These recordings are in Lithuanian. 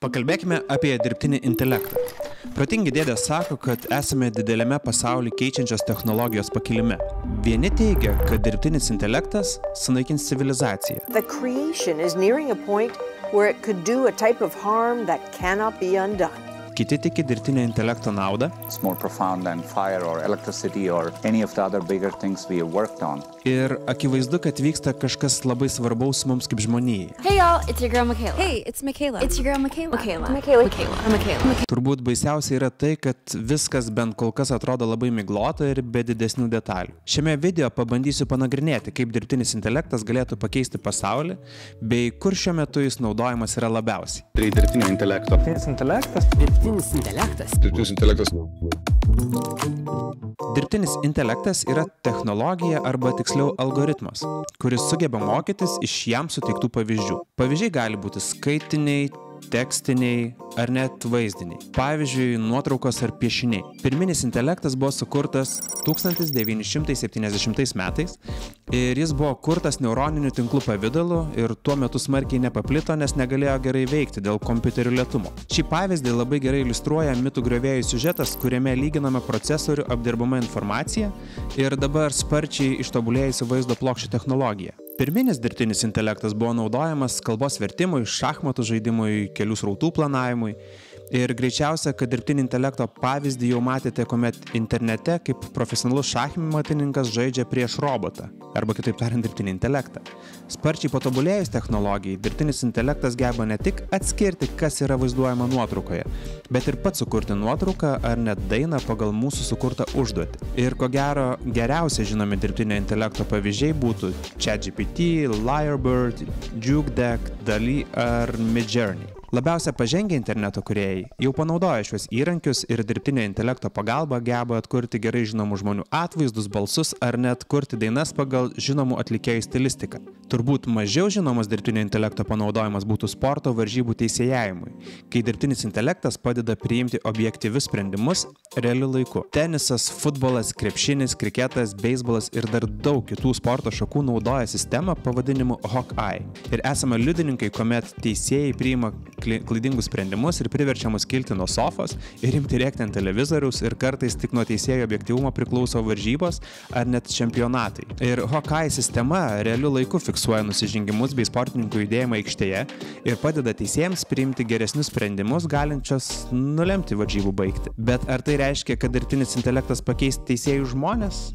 Pakalbėkime apie dirbtinį intelektą. Protingi dėdės sako, kad esame dideliame pasaulį keičiančios technologijos pakilime. Vieni teigia, kad dirbtinis intelektas sunaikins civilizaciją. The creation is nearing a point where it could do a type of harm that cannot be undone. Kiti tiki dirbtinio intelekto naudą. It's more profound than fire or electricity or any of the other bigger things we have worked on. Ir akivaizdu, kad vyksta kažkas labai svarbaus mums kaip žmonijai. Hey y'all, it's your girl Michaela. Hey, it's Michaela. It's your girl Michaela. Michaela. Turbūt baisiausia yra tai, kad viskas bent kol kas atrodo labai miglota ir be didesnių detalių. Šiame video pabandysiu panagrinėti, kaip dirbtinis intelektas galėtų pakeisti pasaulį, bei kur šiuo metu jis naudojamas yra labiausiai. Dirbtinio intelekto. Dirbtinis intelektas yra technologija arba tiksliau algoritmas, kuris sugeba mokytis iš jam suteiktų pavyzdžių. Pavyzdžiai gali būti skaitiniai, tekstiniai ar net vaizdiniai. Pavyzdžiui, nuotraukos ar piešiniai. Pirminis intelektas buvo sukurtas 1970 metais ir jis buvo kurtas neuroninių tinklų pavidalu ir tuo metu smarkiai nepaplito, nes negalėjo gerai veikti dėl kompiuterių lėtumo. Šį pavyzdį labai gerai iliustruoja mitų griovėjų siužetas, kuriame lyginama procesorių apdirbama informacija ir dabar sparčiai ištobulėjusi vaizdo plokščių technologija. Pirminis dirbtinis intelektas buvo naudojamas kalbos vertimui, šachmatų žaidimui, kelių srautų planavimui. Ir greičiausia, kad dirbtinį intelekto pavyzdį jau matėte, kuomet internete kaip profesionalus šachmatininkas žaidžia prieš robotą, arba kitaip tariant dirbtinį intelektą. Sparčiai patobulėjus technologijai, dirbtinis intelektas geba ne tik atskirti, kas yra vaizduojama nuotraukoje, bet ir pats sukurti nuotrauką ar net dainą pagal mūsų sukurtą užduotį. Ir ko gero, geriausiai žinomi dirbtinio intelekto pavyzdžiai būtų ChatGPT, Lyrebird, JukeDeck, DALL-E ar Midjourney. Labiausia pažengę interneto kūrėjai jau panaudoja šios įrankius ir dirbtinio intelekto pagalba geba atkurti gerai žinomų žmonių atvaizdus, balsus ar net kurti dainas pagal žinomų atlikėjų stilistiką. Turbūt mažiau žinomas dirbtinio intelekto panaudojimas būtų sporto varžybų teisėjavimui, kai dirbtinis intelektas padeda priimti objektyvius sprendimus realiu laiku. Tenisas, futbolas, krepšinis, kriketas, beisbolas ir dar daug kitų sporto šakų naudoja sistemą pavadinimu Hawkeye. Ir esame liudininkai, kuomet teisėjai priima klaidingus sprendimus ir priverčia mus kilti nuo sofos ir imti rėkti ant televizoriaus ir kartais tik nuo teisėjo objektyvumo priklauso varžybos ar net čempionatai. Ir Hawkeye sistema realiu laiku fiksuoja nusižengimus bei sportininkų judėjimą aikštėje ir padeda teisėjams priimti geresnius sprendimus, galinčios nulemti varžybų baigtį. Bet ar tai reiškia, kad dirbtinis intelektas pakeis teisėjų žmones?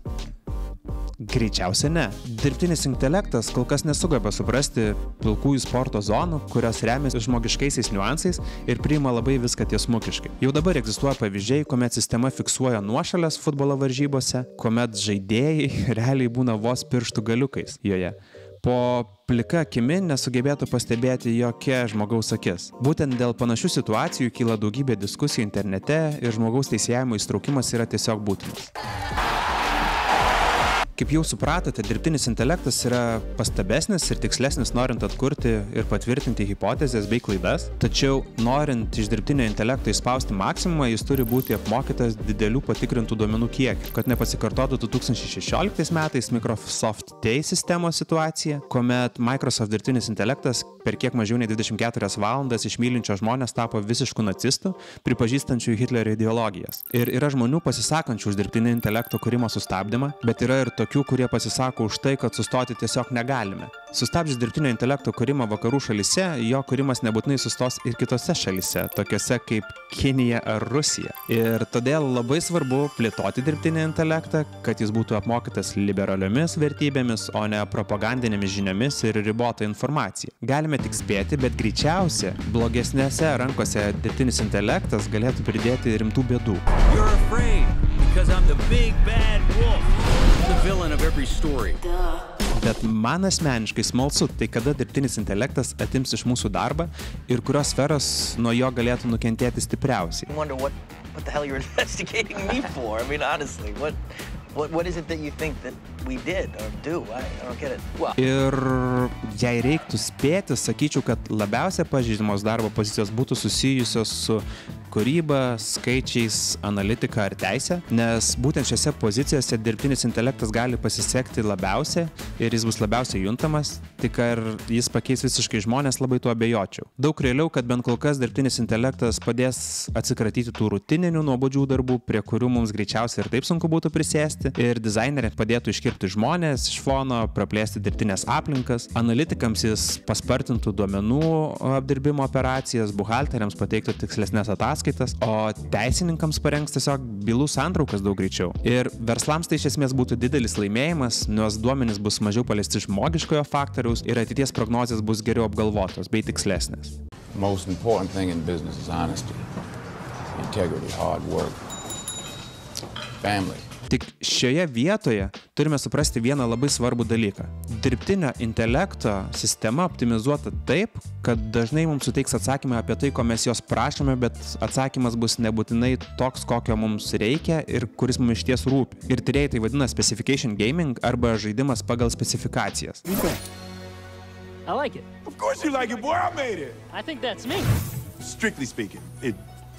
Greičiausia ne. Dirbtinis intelektas kol kas nesugeba suprasti pilkųjų sporto zonų, kurios remiasi žmogiškaisiais niuansais ir priima labai viską tiesmukiškai. Jau dabar egzistuoja pavyzdžiai, kuomet sistema fiksuoja nuošalės futbolo varžybose, kuomet žaidėjai realiai būna vos pirštų galiukais joje. Po plika akimi nesugebėtų pastebėti jokia žmogaus akis. Būtent dėl panašių situacijų kyla daugybė diskusijų internete ir žmogaus teisėjavimo įstraukimas yra tiesiog būtinas. Kaip jau supratote, dirbtinis intelektas yra pastabesnis ir tikslesnis norint atkurti ir patvirtinti hipotezės bei klaidas, tačiau norint iš dirbtinio intelekto išspausti maksimumą, jis turi būti apmokytas didelių patikrintų duomenų kiekių, kad nepasikartotų 2016 metais Microsoft Tay sistemos situacija, kuomet Microsoft dirbtinis intelektas per kiek mažiau nei 24 valandas išmylinčio žmonės tapo visiškų nacistų, pripažįstančių Hitlerio ideologijas. Ir yra žmonių pasisakančių už dirbtinio intelekto kūrimo sustabdymą, bet yra ir tokių, kurie pasisako už tai, kad sustoti tiesiog negalime. Sustabdžius dirbtinio intelekto kūrimą vakarų šalyse, jo kūrimas nebūtinai sustos ir kitose šalyse, tokiose kaip Kinija ar Rusija. Ir todėl labai svarbu plėtoti dirbtinį intelektą, kad jis būtų apmokytas liberaliomis vertybėmis, o ne propagandinėmis žiniomis ir ribota informacija. Galime tik spėti, bet greičiausia, blogesnėse rankose dirbtinis intelektas galėtų pridėti rimtų bėdų. You're afraid because I'm the big bad wolf, the villain of every story. Bet man asmeniškai smalsu, tai kada dirbtinis intelektas atims iš mūsų darbą ir kurios sferos nuo jo galėtų nukentėti stipriausiai. What the hell you're investigating me for? I mean, honestly, what is it that you think that we did or do? I don't get it. Well. Ir jei reiktų spėti, sakyčiau, kad labiausiai pažeidžiamos darbo pozicijos būtų susijusios su kūryba, skaičiais, analitika ar teisė, nes būtent šiose pozicijose dirbtinis intelektas gali pasisekti labiausiai ir jis bus labiausiai juntamas, tik ar jis pakeis visiškai žmonės, labai tuo abejočiau. Daug realiau, kad bent kol kas dirbtinis intelektas padės atsikratyti tų rutininių nuobodžių darbų, prie kurių mums greičiausiai ir taip sunku būtų prisėsti, ir dizaineriai padėtų iškirpti žmonės iš fono, praplėsti dirbtinės aplinkas, analitikams jis paspartintų duomenų apdirbimo operacijas, buhalteriams pateiktų tikslesnės ataskaitas, o teisininkams parengs tiesiog bylų santraukas daug greičiau. Ir verslams tai iš esmės būtų didelis laimėjimas, nes duomenys bus mažiau paliesti žmogiškojo faktoriaus ir ateities prognozės bus geriau apgalvotos bei tikslesnės. Most important thing in business is honesty, integrity, hard work, family. Tik šioje vietoje turime suprasti vieną labai svarbų dalyką. Dirbtinio intelekto sistema optimizuota taip, kad dažnai mums suteiks atsakymą apie tai, ko mes jos prašome, bet atsakymas bus nebūtinai toks, kokio mums reikia ir kuris mums išties rūpi. Ir tyrėjai tai vadina specification gaming arba žaidimas pagal specifikacijas. I like it. Of course you like it, boy. I made it. I think that's me. Strictly speaking,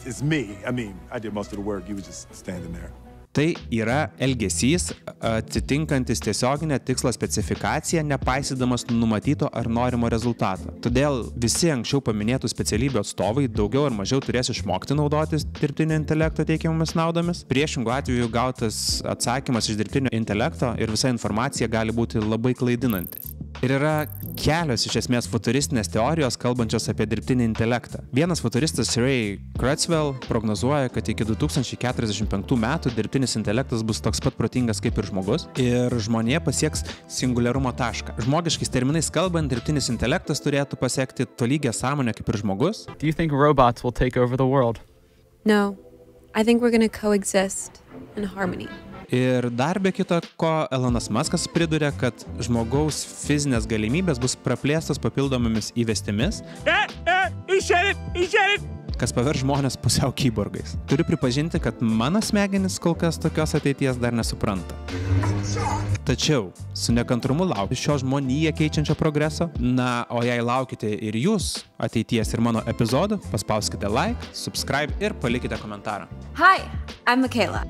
it's me. I mean, I did most of the work. You were just standing there. Tai yra elgesys atitinkantis tiesioginę tikslo specifikaciją, nepaisydamas numatyto ar norimo rezultato. Todėl visi anksčiau paminėtų specialybių atstovai daugiau ar mažiau turės išmokti naudotis dirbtinio intelekto teikiamomis naudomis. Priešingų atveju gautas atsakymas iš dirbtinio intelekto ir visa informacija gali būti labai klaidinanti. Ir yra kelios iš esmės futuristinės teorijos, kalbančios apie dirbtinį intelektą. Vienas futuristas Ray Kurzweil prognozuoja, kad iki 2045 metų dirbtinis intelektas bus toks pat protingas kaip ir žmogus ir žmonija pasieks singuliarumo tašką. Žmogiškais terminais kalbant, dirbtinis intelektas turėtų pasiekti tolygią sąmonę kaip ir žmogus. Do you think robots will take over the world? No. I think we're going to coexist in harmony. Ir dar be kito, ko Elonas Muskas priduria, kad žmogaus fizinės galimybės bus praplėstos papildomomis įvestimis, kas paverš žmonės pusiau kyborgais. Turiu pripažinti, kad mano smegenys kol kas tokios ateities dar nesupranta. Tačiau su nekantrumu laukiu šio žmoniją keičiančio progreso. Na, o jei laukite ir jūs ateities ir mano epizodų, paspauskite like, subscribe ir palikite komentarą. Hi, I'm Michaela.